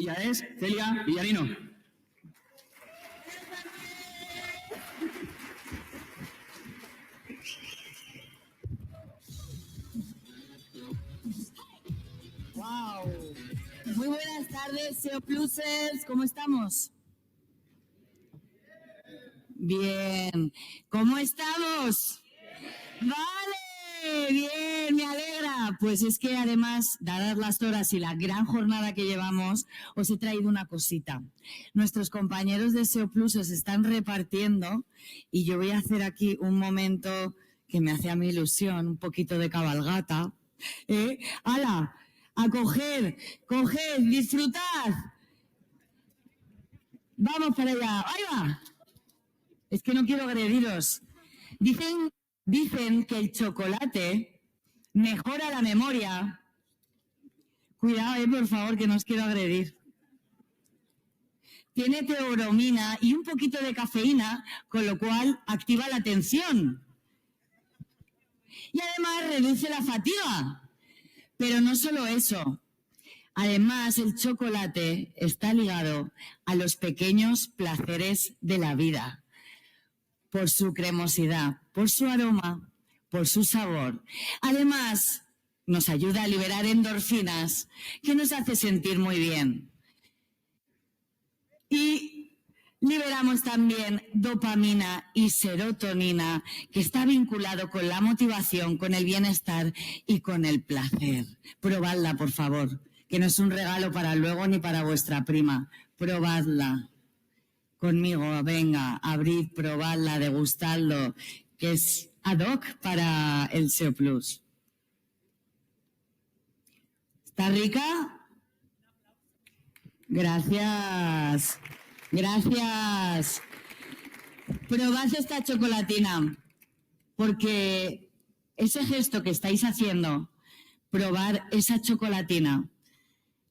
ella es Celia Villarino. Wow. Muy buenas tardes, SEO Plusers, ¿cómo estamos? Bien. ¿Cómo estamos? Vale, bien, me alegra. Pues es que además, dadas las horas y la gran jornada que llevamos, os he traído una cosita. Nuestros compañeros de SEO Plus os están repartiendo y yo voy a hacer aquí un momento que me hace a mi ilusión, un poquito de cabalgata. ¡Hala! A coger, disfrutad. Vamos para allá. ¡Ahí va! Es que no quiero agrediros. Dicen que el chocolate mejora la memoria. Cuidado, por favor, que no os quiero agredir. Tiene teobromina y un poquito de cafeína, con lo cual activa la atención. Y además reduce la fatiga. Pero no solo eso. Además, el chocolate está ligado a los pequeños placeres de la vida. Por su cremosidad, por su aroma, por su sabor. Además, nos ayuda a liberar endorfinas, que nos hace sentir muy bien. Y liberamos también dopamina y serotonina, que está vinculado con la motivación, con el bienestar y con el placer. Probadla, por favor, que no es un regalo para luego ni para vuestra prima. Probadla. Conmigo, venga, abrid, probadla, degustadlo, que es ad hoc para el SEO Plus. ¿Está rica? Gracias. Gracias. Probad esta chocolatina, porque ese gesto que estáis haciendo, probar esa chocolatina,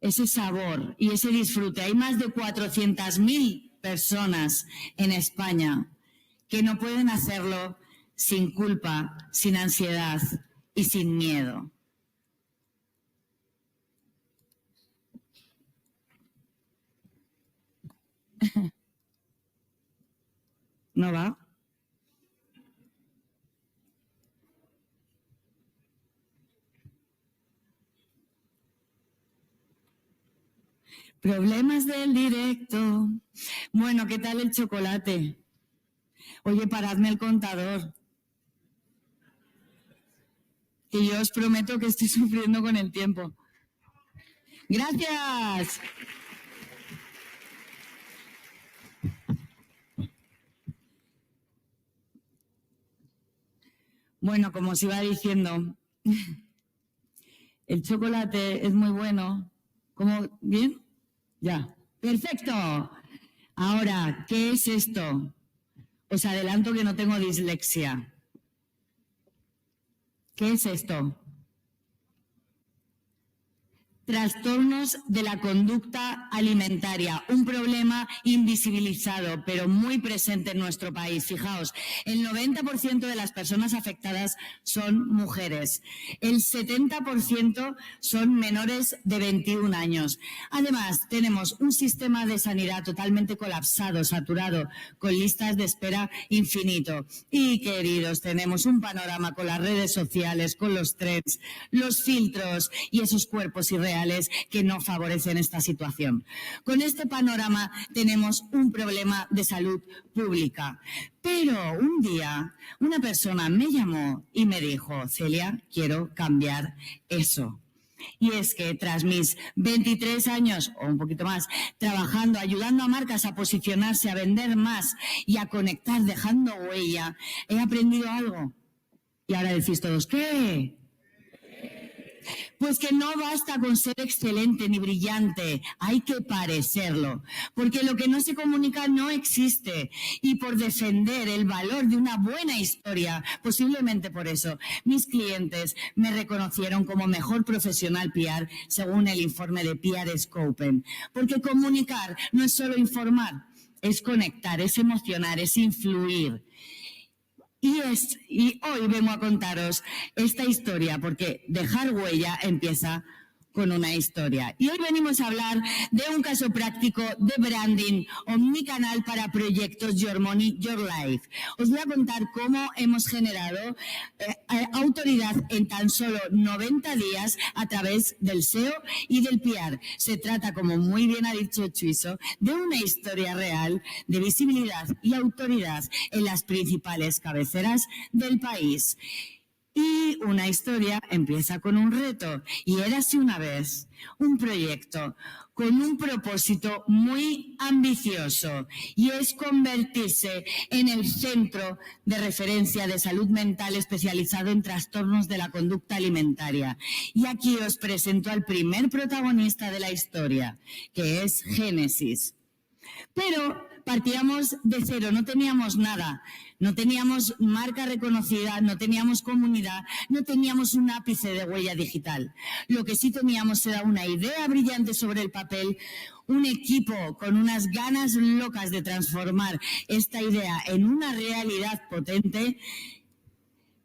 ese sabor y ese disfrute. Hay más de 400.000 personas en España que no pueden hacerlo sin culpa, sin ansiedad y sin miedo. ¿No va? Problemas del directo. Bueno, ¿qué tal el chocolate? Oye, paradme el contador. Que yo os prometo que estoy sufriendo con el tiempo. ¡Gracias! Bueno, como os iba diciendo, el chocolate es muy bueno. ¿Cómo? ¿Bien? Ya. ¡Perfecto! Ahora, ¿qué es esto? Os adelanto que no tengo dislexia. ¿Qué es esto? Trastornos de la conducta alimentaria, un problema invisibilizado, pero muy presente en nuestro país. Fijaos, el 90% de las personas afectadas son mujeres, el 70% son menores de 21 años. Además, tenemos un sistema de sanidad totalmente colapsado, saturado, con listas de espera infinito. Y, queridos, tenemos un panorama con las redes sociales, con los trends, los filtros y esos cuerpos irreales que no favorecen esta situación. Con este panorama tenemos un problema de salud pública. Pero un día una persona me llamó y me dijo: Celia, quiero cambiar eso. Y es que tras mis 23 años, o un poquito más, trabajando, ayudando a marcas a posicionarse, a vender más y a conectar, dejando huella, he aprendido algo. Y ahora decís todos, ¿qué? Pues que no basta con ser excelente ni brillante, hay que parecerlo, porque lo que no se comunica no existe. Y por defender el valor de una buena historia, posiblemente por eso, mis clientes me reconocieron como mejor profesional PR según el informe de PR Scopen. Porque comunicar no es solo informar, es conectar, es emocionar, es influir. Y hoy vengo a contaros esta historia porque dejar huella empieza con una historia. Y hoy venimos a hablar de un caso práctico de branding omnicanal para proyectos Your Money, Your Life. Os voy a contar cómo hemos generado autoridad en tan solo 90 días a través del SEO y del PR. Se trata, como muy bien ha dicho Chuiso, de una historia real de visibilidad y autoridad en las principales cabeceras del país. Y una historia empieza con un reto, y érase una vez un proyecto con un propósito muy ambicioso, y es convertirse en el centro de referencia de salud mental especializado en trastornos de la conducta alimentaria. Y aquí os presento al primer protagonista de la historia, que es Génesis. Pero partíamos de cero, no teníamos nada, no teníamos marca reconocida, no teníamos comunidad, no teníamos un ápice de huella digital. Lo que sí teníamos era una idea brillante sobre el papel, un equipo con unas ganas locas de transformar esta idea en una realidad potente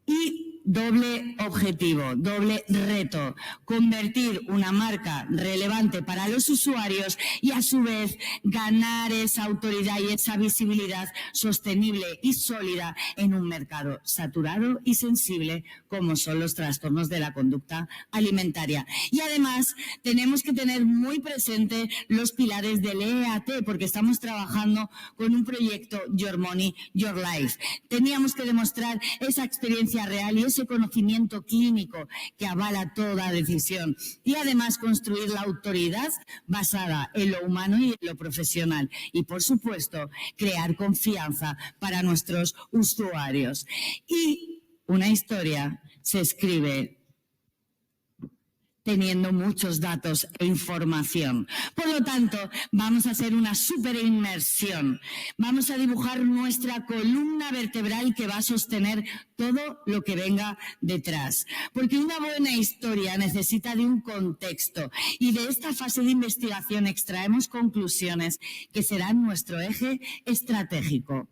y doble objetivo, doble reto: convertir una marca relevante para los usuarios y a su vez ganar esa autoridad y esa visibilidad sostenible y sólida en un mercado saturado y sensible como son los trastornos de la conducta alimentaria. Y además tenemos que tener muy presente los pilares del EAT, porque estamos trabajando con un proyecto Your Money, Your Life. Teníamos que demostrar esa experiencia real y ese conocimiento clínico que avala toda decisión, y además construir la autoridad basada en lo humano y en lo profesional, y por supuesto crear confianza para nuestros usuarios. Y una historia se escribe teniendo muchos datos e información. Por lo tanto, vamos a hacer una súper inmersión. Vamos a dibujar nuestra columna vertebral que va a sostener todo lo que venga detrás. Porque una buena historia necesita de un contexto, y de esta fase de investigación extraemos conclusiones que serán nuestro eje estratégico.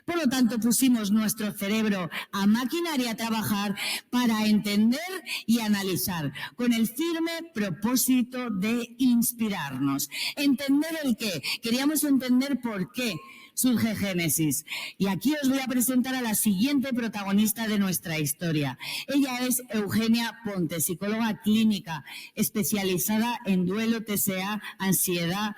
Por lo tanto, pusimos nuestro cerebro a maquinar y a trabajar para entender y analizar, con el firme propósito de inspirarnos. ¿Entender el qué? Queríamos entender por qué surge Génesis. Y aquí os voy a presentar a la siguiente protagonista de nuestra historia. Ella es Eugenia Ponte, psicóloga clínica especializada en duelo, TCA, ansiedad,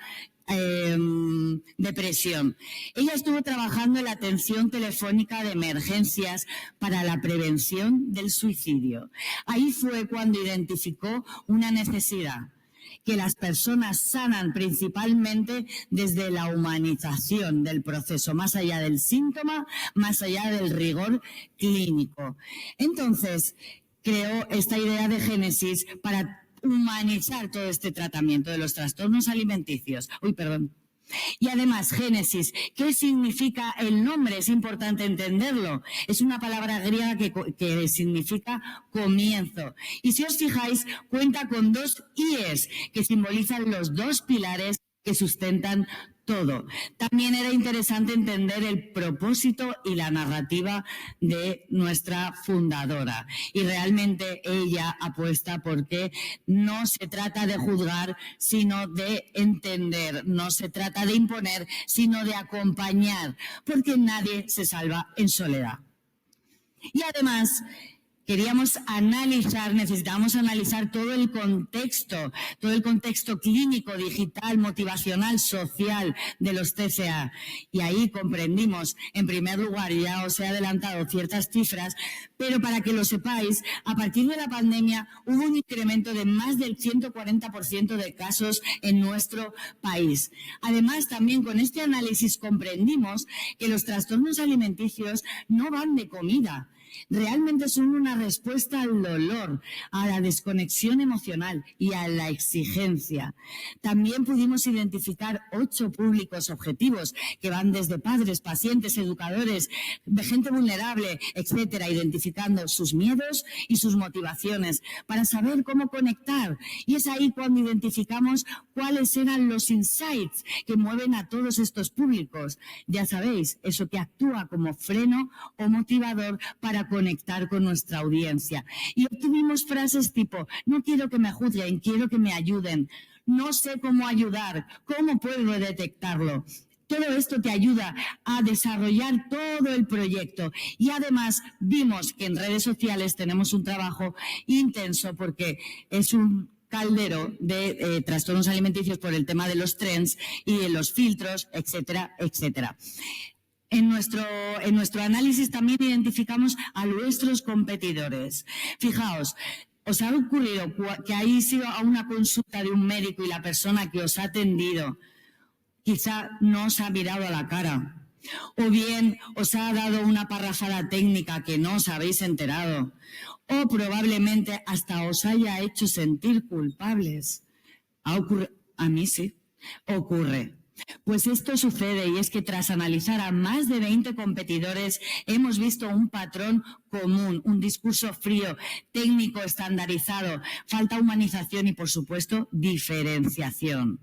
depresión. Ella estuvo trabajando en la atención telefónica de emergencias para la prevención del suicidio. Ahí fue cuando identificó una necesidad: que las personas sanan principalmente desde la humanización del proceso, más allá del síntoma, más allá del rigor clínico. Entonces, creó esta idea de Génesis para humanizar todo este tratamiento de los trastornos alimenticios. Y además, Génesis, ¿qué significa el nombre? Es importante entenderlo. Es una palabra griega que significa comienzo. Y si os fijáis, cuenta con dos IES, que simbolizan los dos pilares que sustentan todo. También era interesante entender el propósito y la narrativa de nuestra fundadora. Y realmente ella apuesta porque no se trata de juzgar, sino de entender. No se trata de imponer, sino de acompañar, porque nadie se salva en soledad. Y además, necesitábamos analizar todo el contexto clínico, digital, motivacional, social de los TCA. Y ahí comprendimos, en primer lugar, ya os he adelantado ciertas cifras, pero para que lo sepáis, a partir de la pandemia hubo un incremento de más del 140% de casos en nuestro país. Además, también con este análisis comprendimos que los trastornos alimenticios no van de comida. Realmente son una respuesta al dolor, a la desconexión emocional y a la exigencia. También pudimos identificar 8 públicos objetivos que van desde padres, pacientes, educadores, de gente vulnerable, etcétera, identificando sus miedos y sus motivaciones para saber cómo conectar. Y es ahí cuando identificamos cuáles eran los insights que mueven a todos estos públicos. Ya sabéis, eso que actúa como freno o motivador para para conectar con nuestra audiencia. Y obtuvimos frases tipo, no quiero que me juzguen, quiero que me ayuden. No sé cómo ayudar, ¿cómo puedo detectarlo? Todo esto te ayuda a desarrollar todo el proyecto. Y además vimos que en redes sociales tenemos un trabajo intenso porque es un caldero de trastornos alimenticios por el tema de los trends y de los filtros, etcétera, etcétera. En nuestro análisis también identificamos a nuestros competidores. Fijaos, ¿os ha ocurrido que habéis ido a una consulta de un médico y la persona que os ha atendido quizá no os ha mirado a la cara? O bien os ha dado una parrafada técnica que no os habéis enterado. O probablemente hasta os haya hecho sentir culpables. A mí sí, ocurre. Pues esto sucede y es que tras analizar a más de 20 competidores hemos visto un patrón común, un discurso frío, técnico, estandarizado, falta humanización y, por supuesto, diferenciación.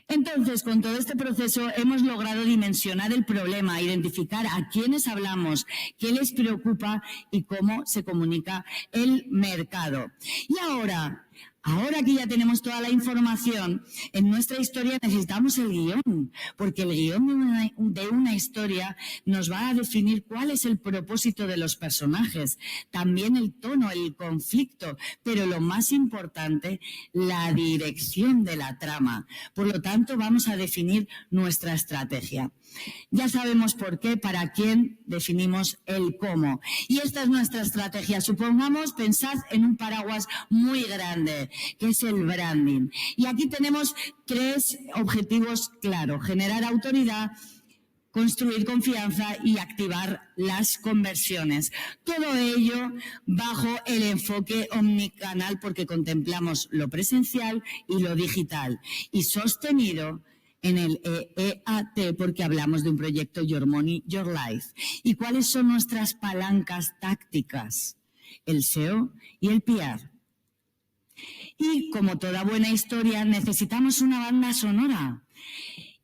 Entonces, con todo este proceso hemos logrado dimensionar el problema, identificar a quiénes hablamos, qué les preocupa y cómo se comunica el mercado. Y ahora que ya tenemos toda la información, en nuestra historia necesitamos el guión, porque el guión de una historia nos va a definir cuál es el propósito de los personajes, también el tono, el conflicto, pero lo más importante, la dirección de la trama. Por lo tanto, vamos a definir nuestra estrategia. Ya sabemos por qué, para quién, definimos el cómo. Y esta es nuestra estrategia. Supongamos, pensad en un paraguas muy grande, que es el branding. Y aquí tenemos 3 objetivos claros: generar autoridad, construir confianza y activar las conversiones. Todo ello bajo el enfoque omnicanal, porque contemplamos lo presencial y lo digital, y sostenido en el EAT, porque hablamos de un proyecto Your Money, Your Life. ¿Y cuáles son nuestras palancas tácticas? El SEO y el PR. Y como toda buena historia, necesitamos una banda sonora.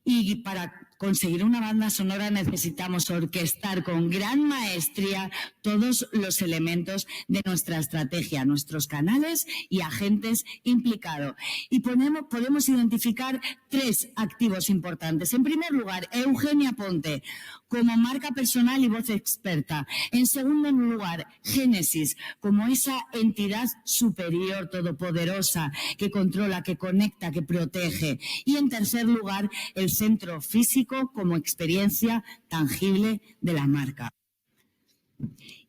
Y para conseguir una banda sonora necesitamos orquestar con gran maestría todos los elementos de nuestra estrategia, nuestros canales y agentes implicados. Y podemos identificar 3 activos importantes. En primer lugar, Eugenia Ponte, como marca personal y voz experta. En segundo lugar, Génesis, como esa entidad superior, todopoderosa, que controla, que conecta, que protege. Y en tercer lugar, el centro físico como experiencia tangible de la marca.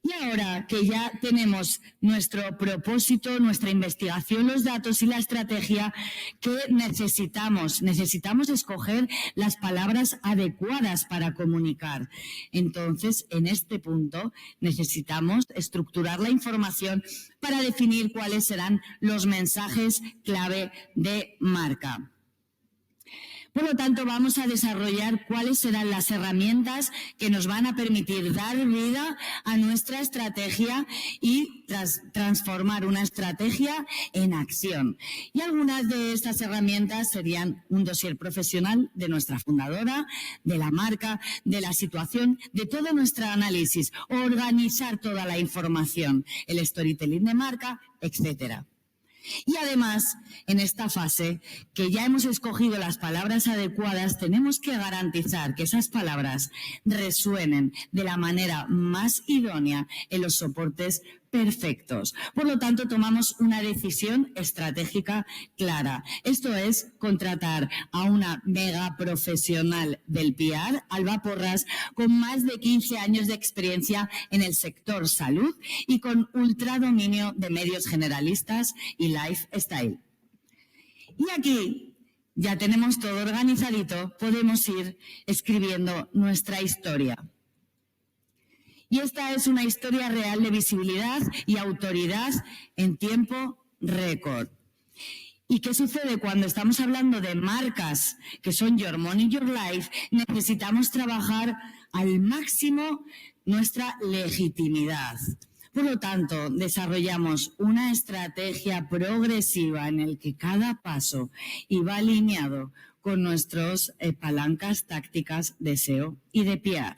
Y ahora que ya tenemos nuestro propósito, nuestra investigación, los datos y la estrategia, ¿qué necesitamos? Necesitamos escoger las palabras adecuadas para comunicar. Entonces, en este punto, necesitamos estructurar la información para definir cuáles serán los mensajes clave de marca. Por lo tanto, vamos a desarrollar cuáles serán las herramientas que nos van a permitir dar vida a nuestra estrategia y transformar una estrategia en acción. Y algunas de estas herramientas serían un dossier profesional de nuestra fundadora, de la marca, de la situación, de todo nuestro análisis, organizar toda la información, el storytelling de marca, etcétera. Y además, en esta fase, que ya hemos escogido las palabras adecuadas, tenemos que garantizar que esas palabras resuenen de la manera más idónea en los soportes perfectos. Por lo tanto, tomamos una decisión estratégica clara. Esto es contratar a una mega profesional del PR, Alba Porras, con más de 15 años de experiencia en el sector salud y con ultradominio de medios generalistas y lifestyle. Y aquí ya tenemos todo organizadito, podemos ir escribiendo nuestra historia. Y esta es una historia real de visibilidad y autoridad en tiempo récord. ¿Y qué sucede cuando estamos hablando de marcas que son Your Money, Your Life? Necesitamos trabajar al máximo nuestra legitimidad. Por lo tanto, desarrollamos una estrategia progresiva en el que cada paso iba alineado con nuestras palancas tácticas de SEO y de PR.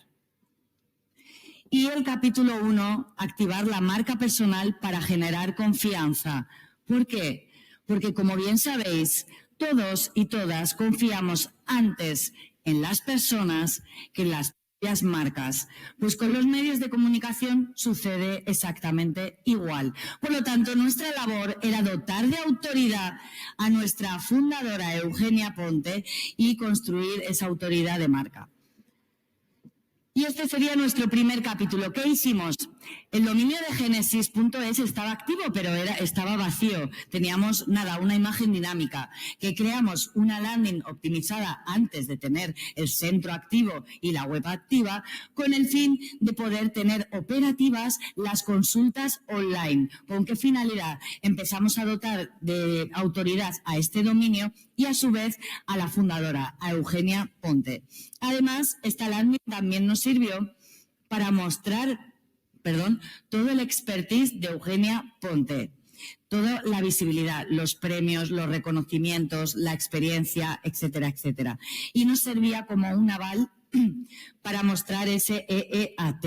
Y el capítulo 1, activar la marca personal para generar confianza. ¿Por qué? Porque, como bien sabéis, todos y todas confiamos antes en las personas que en las propias marcas. Pues con los medios de comunicación sucede exactamente igual. Por lo tanto, nuestra labor era dotar de autoridad a nuestra fundadora Eugenia Ponte y construir esa autoridad de marca. Y este sería nuestro primer capítulo. ¿Qué hicimos? El dominio de Genesis.es estaba activo, pero estaba vacío. Teníamos, una imagen dinámica. Que creamos una landing optimizada antes de tener el centro activo y la web activa, con el fin de poder tener operativas las consultas online. ¿Con qué finalidad? Empezamos a dotar de autoridad a este dominio y a su vez a la fundadora, a Eugenia Ponte. Además, esta landing también nos sirvió para mostrar, todo el expertise de Eugenia Ponte, toda la visibilidad, los premios, los reconocimientos, la experiencia, etcétera, etcétera. Y nos servía como un aval para mostrar ese EEAT,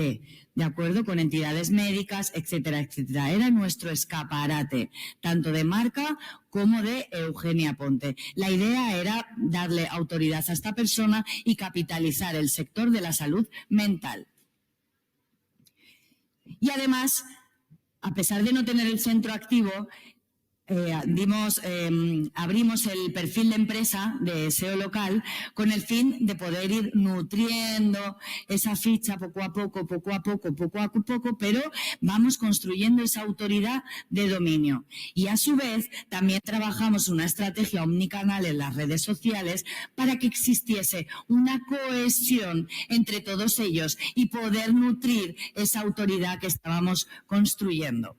¿de acuerdo? Con entidades médicas, etcétera, etcétera. Era nuestro escaparate, tanto de marca como de Eugenia Ponte. La idea era darle autoridad a esta persona y capitalizar el sector de la salud mental. Y además, a pesar de no tener el centro activo, abrimos el perfil de empresa de SEO local con el fin de poder ir nutriendo esa ficha poco a poco, pero vamos construyendo esa autoridad de dominio. Y a su vez también trabajamos una estrategia omnicanal en las redes sociales para que existiese una cohesión entre todos ellos y poder nutrir esa autoridad que estábamos construyendo.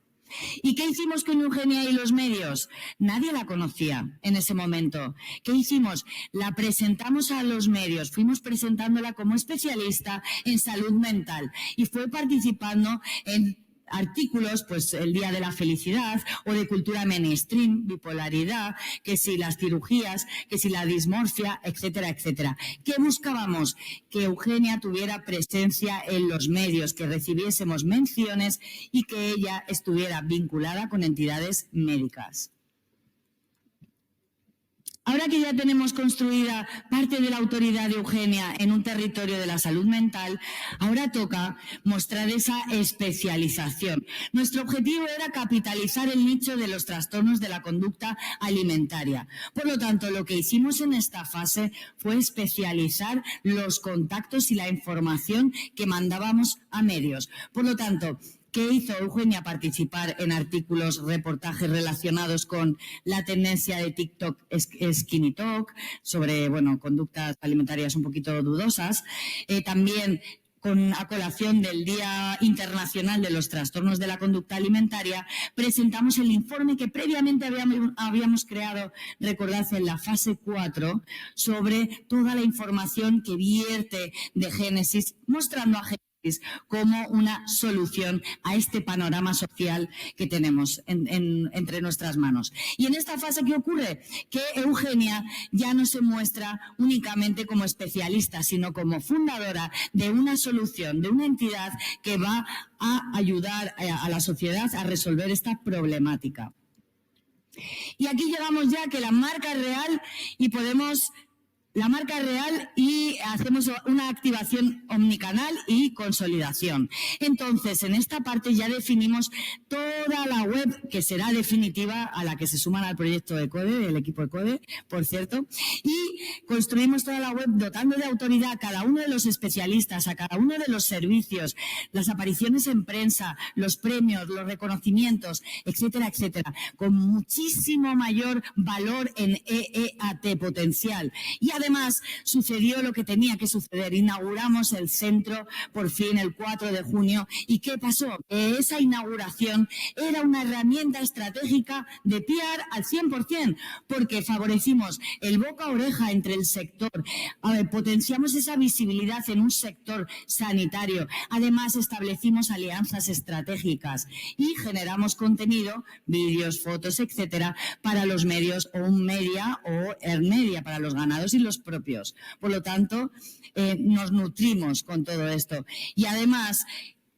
¿Y qué hicimos con Eugenia y los medios? Nadie la conocía en ese momento. ¿Qué hicimos? La presentamos a los medios, fuimos presentándola como especialista en salud mental y fue participando en artículos, pues el Día de la Felicidad o de cultura mainstream, bipolaridad, que si las cirugías, que si la dismorfia, etcétera, etcétera. ¿Qué buscábamos? Que Eugenia tuviera presencia en los medios, que recibiésemos menciones y que ella estuviera vinculada con entidades médicas. Ahora que ya tenemos construida parte de la autoridad de Eugenia en un territorio de la salud mental, ahora toca mostrar esa especialización. Nuestro objetivo era capitalizar el nicho de los trastornos de la conducta alimentaria. Por lo tanto, lo que hicimos en esta fase fue especializar los contactos y la información que mandábamos a medios. Por lo tanto, ¿qué hizo Eugenia? Participar en artículos, reportajes relacionados con la tendencia de TikTok Skinny Talk, sobre conductas alimentarias un poquito dudosas. También a colación del Día Internacional de los Trastornos de la Conducta Alimentaria, presentamos el informe que previamente habíamos creado, recordad, en la fase 4, sobre toda la información que vierte de Génesis, mostrando a Génesis como una solución a este panorama social que tenemos entre nuestras manos. Y en esta fase, ¿qué ocurre? Que Eugenia ya no se muestra únicamente como especialista, sino como fundadora de una solución, de una entidad que va a ayudar a la sociedad a resolver esta problemática. Y aquí llegamos ya que la marca es real y hacemos una activación omnicanal y consolidación. Entonces, en esta parte ya definimos toda la web que será definitiva, a la que se suman al proyecto ECODE, el equipo ECODE, por cierto, y construimos toda la web dotando de autoridad a cada uno de los especialistas, a cada uno de los servicios, las apariciones en prensa, los premios, los reconocimientos, etcétera, etcétera, con muchísimo mayor valor en EEAT potencial. Y además sucedió lo que tenía que suceder. Inauguramos el centro por fin el 4 de junio. ¿Y qué pasó? Esa inauguración era una herramienta estratégica de PR al 100%, porque favorecimos el boca a oreja entre el sector, potenciamos esa visibilidad en un sector sanitario. Además, establecimos alianzas estratégicas y generamos contenido, vídeos, fotos, etcétera, para los medios o un media o earned media, para los ganados y los propios. Por lo tanto, nos nutrimos con todo esto. Y además,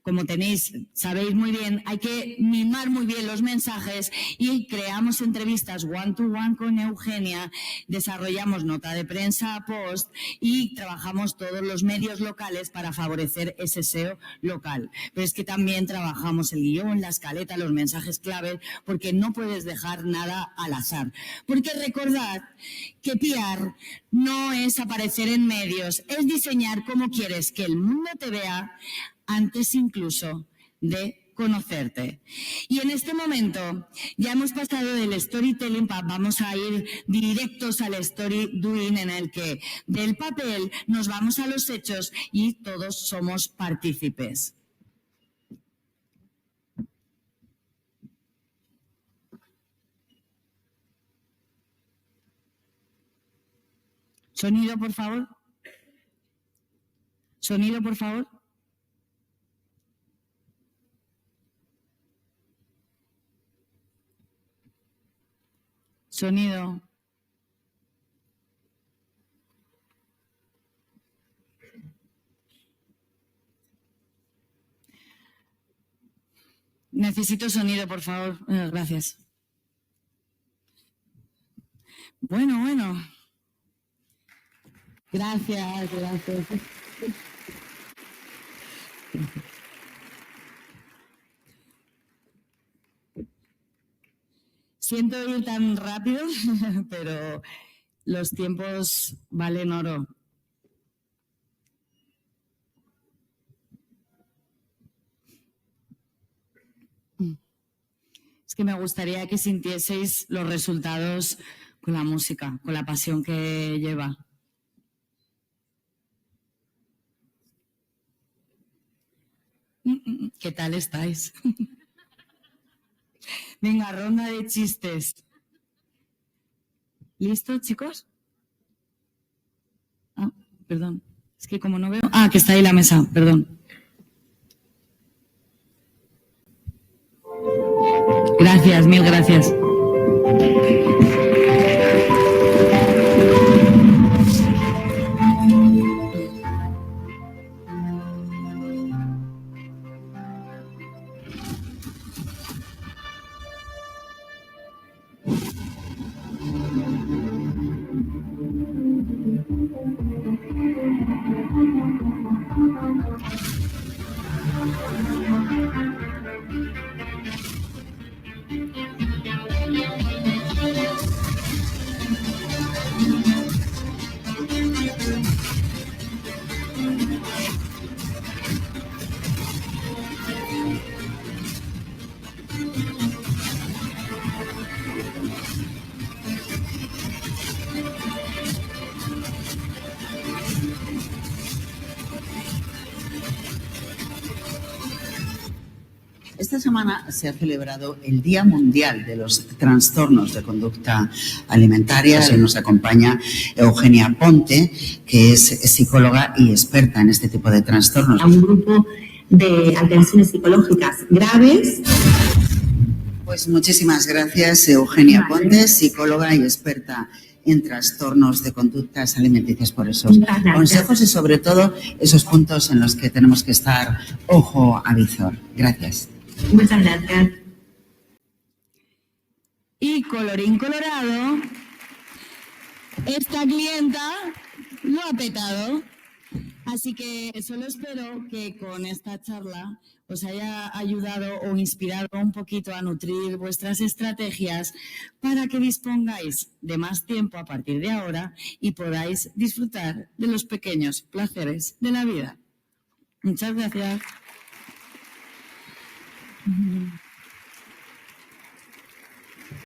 como sabéis muy bien, hay que mimar muy bien los mensajes y creamos entrevistas one-to-one con Eugenia, desarrollamos nota de prensa post y trabajamos todos los medios locales para favorecer ese SEO local. Pero es que también trabajamos el guión, la escaleta, los mensajes clave, porque no puedes dejar nada al azar. Porque recordad que PR no es aparecer en medios, es diseñar cómo quieres que el mundo te vea antes incluso de conocerte. Y en este momento ya hemos pasado del storytelling, vamos a ir directos al story doing, en el que del papel nos vamos a los hechos y todos somos partícipes. Sonido, por favor. Sonido, por favor. Sonido. Necesito sonido, por favor. Gracias. Bueno. Gracias. Siento ir tan rápido, pero los tiempos valen oro. Es que me gustaría que sintieseis los resultados con la música, con la pasión que lleva. ¿Qué tal estáis? Venga, ronda de chistes. ¿Listo, chicos? Ah, perdón. Es que como no veo... Ah, que está ahí la mesa, perdón. Gracias, mil gracias. Esta semana se ha celebrado el Día Mundial de los Trastornos de Conducta Alimentaria. Se nos acompaña Eugenia Ponte, que es psicóloga y experta en este tipo de trastornos. A un grupo de alteraciones psicológicas graves. Pues muchísimas gracias, Eugenia Ponte, psicóloga y experta en trastornos de conductas alimenticias, por esos consejos y sobre todo esos puntos en los que tenemos que estar ojo a visor. Gracias. Muchas gracias. Y colorín colorado, esta clienta lo ha petado. Así que solo espero que con esta charla os haya ayudado o inspirado un poquito a nutrir vuestras estrategias para que dispongáis de más tiempo a partir de ahora y podáis disfrutar de los pequeños placeres de la vida. Muchas gracias.